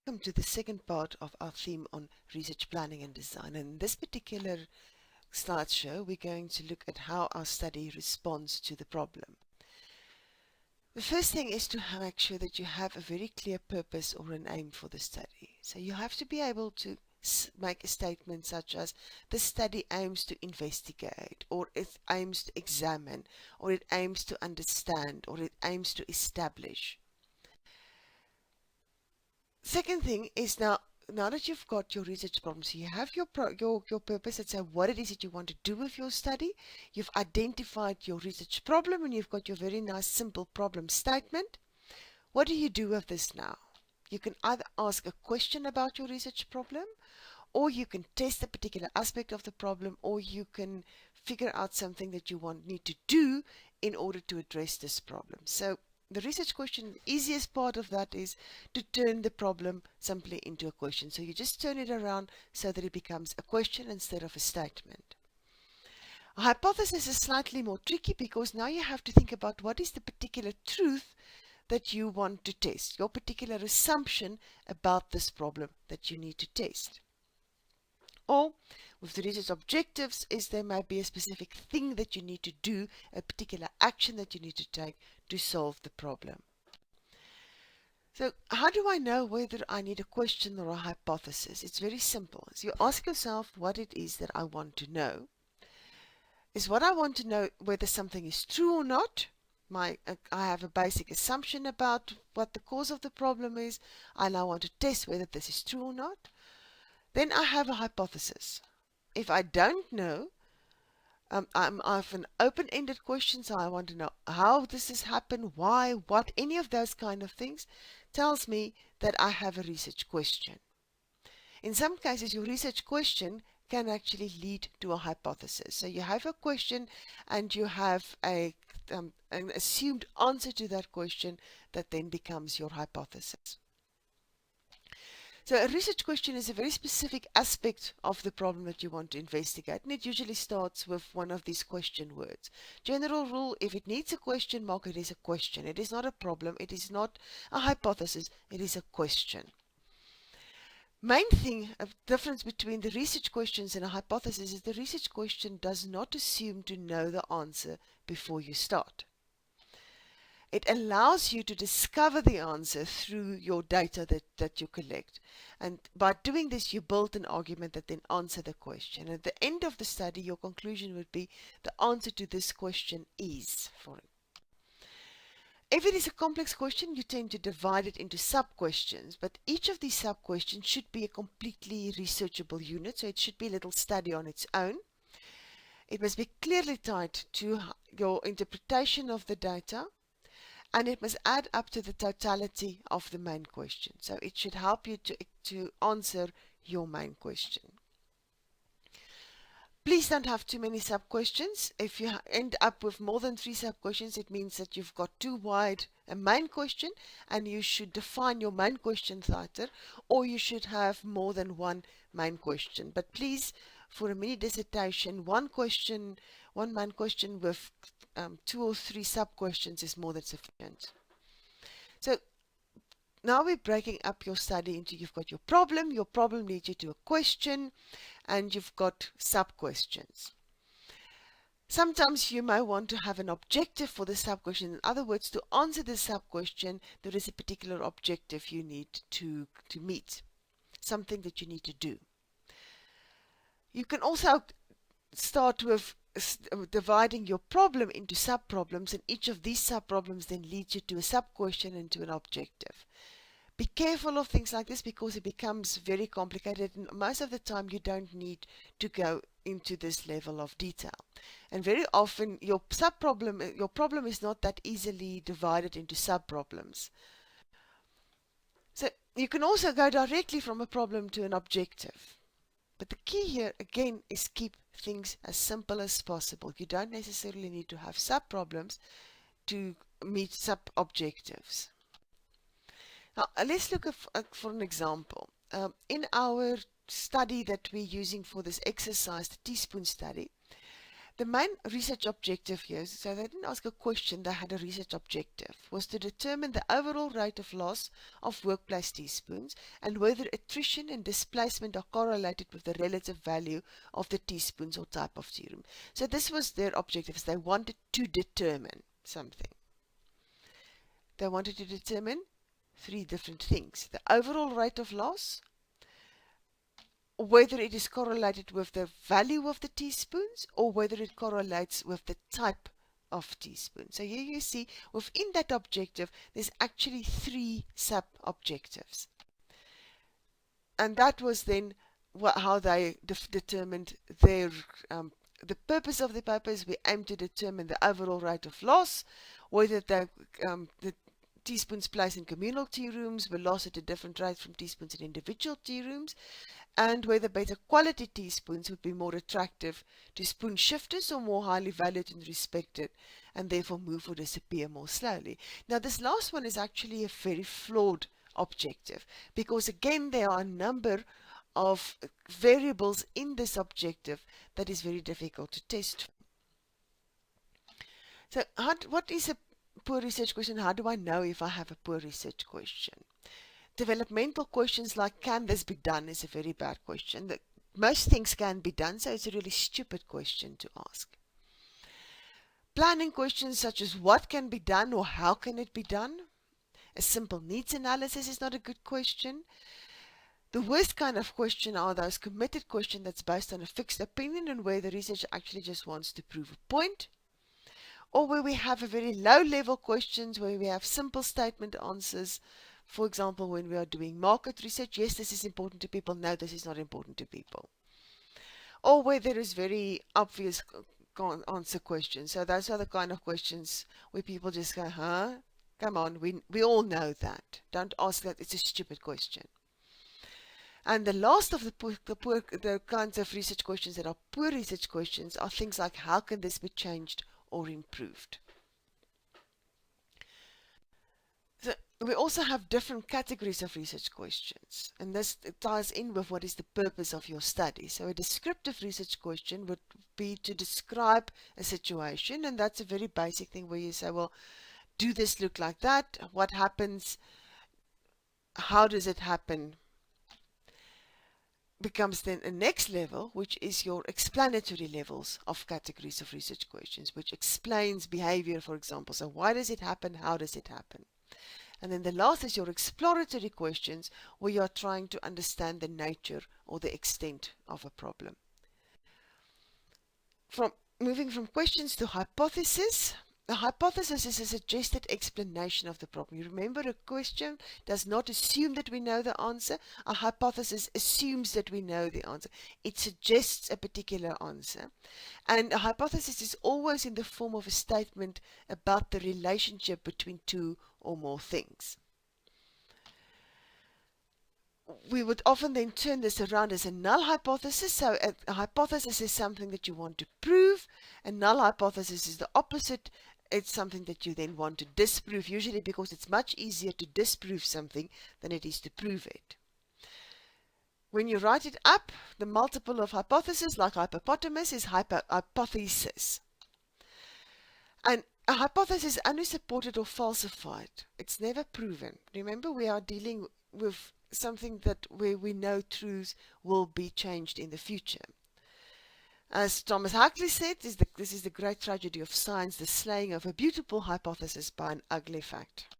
Welcome to the second part of our theme on research planning and design. And in this particular slideshow, we're going to look at how our study responds to the problem. The first thing is to make sure that you have a very clear purpose or an aim for the study. So you have to be able to make a statement such as, this study aims to investigate, or it aims to examine, or it aims to understand, or it aims to establish. Second thing is, now that you've got your research problems, you have your purpose and say what it is that you want to do with your study. You've identified your research problem and you've got your very nice simple problem statement. What do you do with this now? You can either ask a question about your research problem, or you can test a particular aspect of the problem, or you can figure out something that you need to do in order to address this problem. So the research question, the easiest part of that is to turn the problem simply into a question. So you just turn it around so that it becomes a question instead of a statement. A hypothesis is slightly more tricky because now you have to think about what is the particular truth that you want to test, your particular assumption about this problem that you need to test. Or with the research objectives is there may be a specific thing that you need to do, a particular action that you need to take to solve the problem. So how do I know whether I need a question or a hypothesis? It's very simple. So you ask yourself what it is that I want to know. Is what I want to know whether something is true or not. I have a basic assumption about what the cause of the problem is. I now want to test whether this is true or not. Then I have a hypothesis. If I don't know, I have an open-ended question, so I want to know how this has happened, why, what, any of those kind of things tells me that I have a research question. In some cases, your research question can actually lead to a hypothesis. So you have a question and you have an assumed answer to that question that then becomes your hypothesis. So a research question is a very specific aspect of the problem that you want to investigate, and it usually starts with one of these question words. General rule, if it needs a question mark, it is a question. It is not a problem, it is not a hypothesis, it is a question. Main thing, a difference between the research questions and a hypothesis is the research question does not assume to know the answer before you start. It allows you to discover the answer through your data that you collect. And by doing this, you build an argument that then answers the question. At the end of the study, your conclusion would be the answer to this question is, for it. If it is a complex question, you tend to divide it into sub-questions, but each of these sub-questions should be a completely researchable unit, so it should be a little study on its own. It must be clearly tied to your interpretation of the data, and it must add up to the totality of the main question. So it should help you to answer your main question. Please don't have too many sub-questions. If you end up with more than 3 sub-questions, it means that you've got too wide a main question, and you should define your main question tighter, or you should have more than one main question. But please, for a mini dissertation, one main question with 2 or 3 sub-questions is more than sufficient. So now we're breaking up your study into, you've got your problem leads you to a question, and you've got sub-questions. Sometimes you may want to have an objective for the sub-question. In other words, to answer the sub-question, there is a particular objective you need to meet, something that you need to do. You can also start with dividing your problem into sub-problems, and each of these sub-problems then leads you to a sub-question and to an objective. Be careful of things like this because it becomes very complicated, and most of the time you don't need to go into this level of detail. And very often your problem is not that easily divided into sub-problems. So you can also go directly from a problem to an objective. But the key here, again, is keep things as simple as possible. You don't necessarily need to have sub-problems to meet sub-objectives. Now, let's look for an example. In our study that we're using for this exercise, the teaspoon study, The main research objective here, so they didn't ask a question, they had a research objective, was to determine the overall rate of loss of workplace teaspoons and whether attrition and displacement are correlated with the relative value of the teaspoons or type of tea room. So this was their objectives. They wanted to determine something. They wanted to determine three different things: the overall rate of loss, whether it is correlated with the value of the teaspoons, or whether it correlates with the type of teaspoon. So here you see within that objective there's actually three sub-objectives, and that was then how they determined their the purpose of the paper is we aim to determine the overall rate of loss, whether the teaspoons placed in communal tea rooms were lost at a different rate from teaspoons in individual tea rooms, and whether better quality teaspoons would be more attractive to spoon shifters or more highly valued and respected, and therefore move or disappear more slowly. Now this last one is actually a very flawed objective, because again there are a number of variables in this objective that is very difficult to test. So what is a poor research question? How do I know if I have a poor research question? Developmental questions like can this be done is a very bad question. Most things can be done, so it's a really stupid question to ask. Planning questions such as what can be done or how can it be done? A simple needs analysis is not a good question. The worst kind of question are those committed questions that's based on a fixed opinion and where the researcher actually just wants to prove a point. Or where we have a very low level questions where we have simple statement answers. For example, when we are doing market research, yes, this is important to people, no, this is not important to people. Or where there is very obvious answer questions. So those are the kind of questions where people just go, huh? Come on, we all know that. Don't ask that, it's a stupid question. And the last of the kinds of research questions that are poor research questions are things like how can this be changed or improved? So we also have different categories of research questions, and this ties in with what is the purpose of your study. So a descriptive research question would be to describe a situation, and that's a very basic thing where you say, well, do this look like that? What happens? How does it happen? Becomes then a next level, which is your explanatory levels of categories of research questions, which explains behavior, for example. So why does it happen? How does it happen? And then the last is your exploratory questions, where you are trying to understand the nature or the extent of a problem. Moving from questions to hypothesis. A hypothesis is a suggested explanation of the problem. You remember, a question does not assume that we know the answer. A hypothesis assumes that we know the answer. It suggests a particular answer. And a hypothesis is always in the form of a statement about the relationship between two or more things. We would often then turn this around as a null hypothesis. So a hypothesis is something that you want to prove. A null hypothesis is the opposite. It's something that you then want to disprove, usually because it's much easier to disprove something than it is to prove it. When you write it up, the multiple of hypothesis, like hippopotamus, is hypothesis. And a hypothesis is only supported or falsified. It's never proven. Remember, we are dealing with something where we know truths will be changed in the future. As Thomas Huxley said, this is the great tragedy of science, the slaying of a beautiful hypothesis by an ugly fact.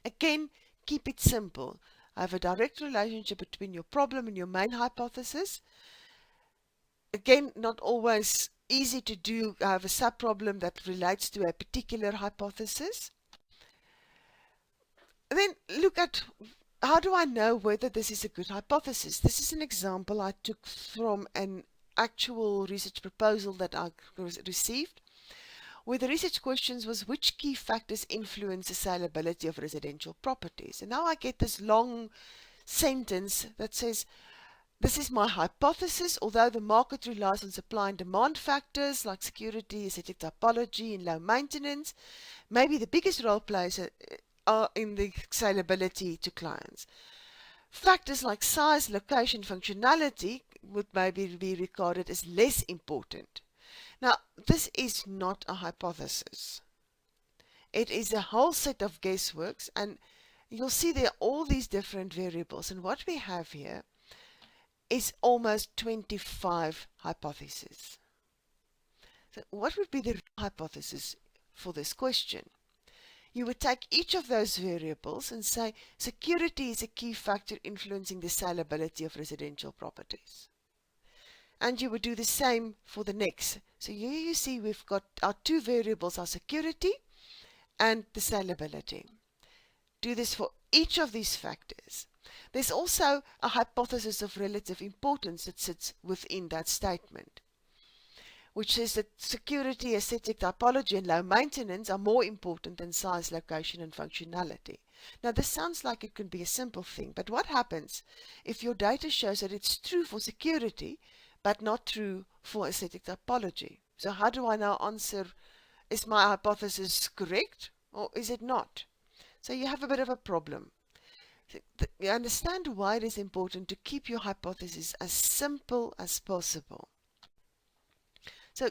Again, keep it simple. Have a direct relationship between your problem and your main hypothesis. Again, not always easy to do. Have a sub-problem that relates to a particular hypothesis. Then look at, how do I know whether this is a good hypothesis? This is an example I took from an actual research proposal that I received, where the research questions was which key factors influence the saleability of residential properties. And now I get this long sentence that says, this is my hypothesis, although the market relies on supply and demand factors like security, aesthetic typology, and low maintenance, maybe the biggest role plays are in the saleability to clients. Factors like size, location, functionality would maybe be regarded as less important. Now, this is not a hypothesis. It is a whole set of guessworks, and you'll see there are all these different variables. And what we have here is almost 25 hypotheses. So what would be the hypothesis for this question? You would take each of those variables and say security is a key factor influencing the saleability of residential properties. And you would do the same for the next. So here you see we've got our two variables are security and the saleability. Do this for each of these factors. There's also a hypothesis of relative importance that sits within that statement, which says that security, aesthetic typology, and low maintenance are more important than size, location, and functionality. Now, this sounds like it can be a simple thing, but what happens if your data shows that it's true for security, but not true for aesthetic typology? So how do I now answer, is my hypothesis correct or is it not? So you have a bit of a problem. You understand why it is important to keep your hypothesis as simple as possible. So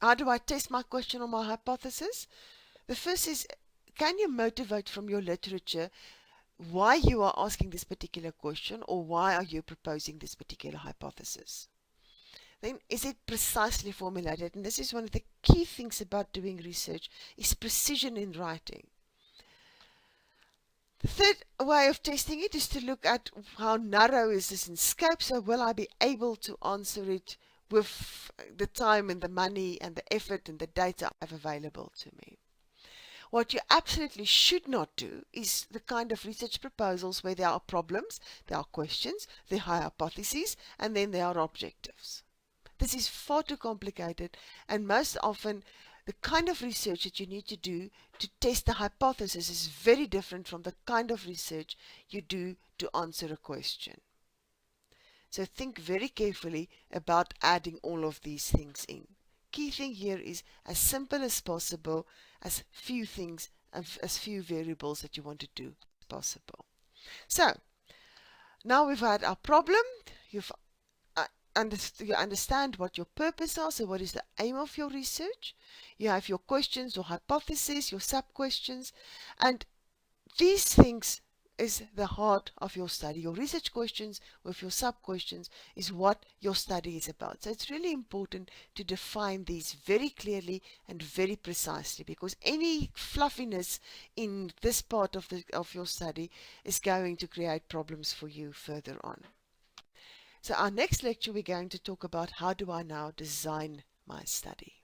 how do I test my question or my hypothesis? The first is, can you motivate from your literature why you are asking this particular question, or why are you proposing this particular hypothesis? Then, is it precisely formulated? And this is one of the key things about doing research, is precision in writing. The third way of testing it is to look at how narrow is this in scope. So will I be able to answer it with the time and the money and the effort and the data I have available to me? What you absolutely should not do is the kind of research proposals where there are problems, there are questions, there are hypotheses, and then there are objectives. This is far too complicated, and most often the kind of research that you need to do to test the hypothesis is very different from the kind of research you do to answer a question. So think very carefully about adding all of these things in. Key thing here is as simple as possible, as few things, as few variables that you want to do as possible. So now we've had our problem. You understand what your purpose are, so what is the aim of your research. You have your questions or hypotheses, your sub-questions, and these things is the heart of your study. Your research questions with your sub-questions is what your study is about. So it's really important to define these very clearly and very precisely, because any fluffiness in this part of your study is going to create problems for you further on. So our next lecture, we're going to talk about how do I now design my study.